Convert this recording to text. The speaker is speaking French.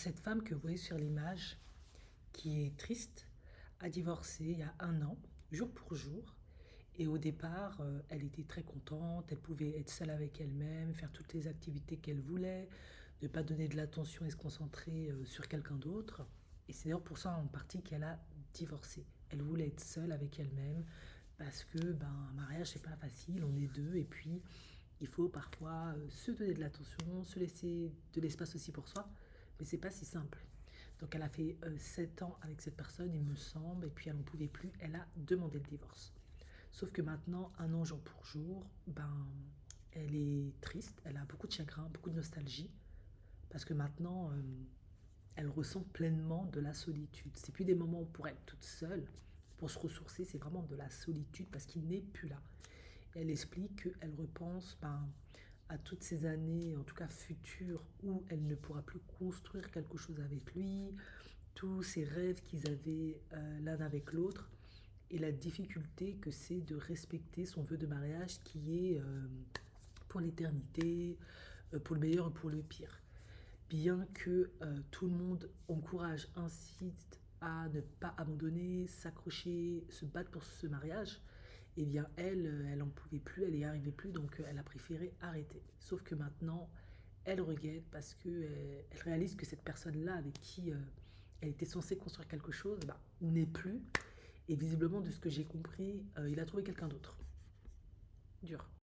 Cette femme que vous voyez sur l'image, qui est triste, a divorcé il y a un an, jour pour jour. Et au départ, elle était très contente, elle pouvait être seule avec elle-même, faire toutes les activités qu'elle voulait, ne pas donner de l'attention et se concentrer sur quelqu'un d'autre. Et c'est d'ailleurs pour ça en partie qu'elle a divorcé. Elle voulait être seule avec elle-même parce que un mariage c'est pas facile, on est deux et puis il faut parfois se donner de l'attention, se laisser de l'espace aussi pour soi, mais c'est pas si simple. Donc elle a fait 7 ans avec cette personne, il me semble, et puis elle n'en pouvait plus, elle a demandé le divorce. Sauf que maintenant, un an jour pour jour, elle est triste, elle a beaucoup de chagrin, beaucoup de nostalgie, parce que maintenant, elle ressent pleinement de la solitude. C'est plus des moments pour être toute seule, pour se ressourcer, c'est vraiment de la solitude parce qu'il n'est plus là. Et elle explique qu'elle repense à toutes ces années, en tout cas futures, où elle ne pourra plus construire quelque chose avec lui, tous ces rêves qu'ils avaient l'un avec l'autre, et la difficulté que c'est de respecter son vœu de mariage qui est pour l'éternité, pour le meilleur et pour le pire. Bien que tout le monde encourage, incite à ne pas abandonner, s'accrocher, se battre pour ce mariage, eh bien elle, elle en pouvait plus, elle n'y arrivait plus, donc elle a préféré arrêter. Sauf que maintenant, elle regrette parce que elle réalise que cette personne-là avec qui elle était censée construire quelque chose, n'est plus. Et visiblement, de ce que j'ai compris, il a trouvé quelqu'un d'autre. Dur.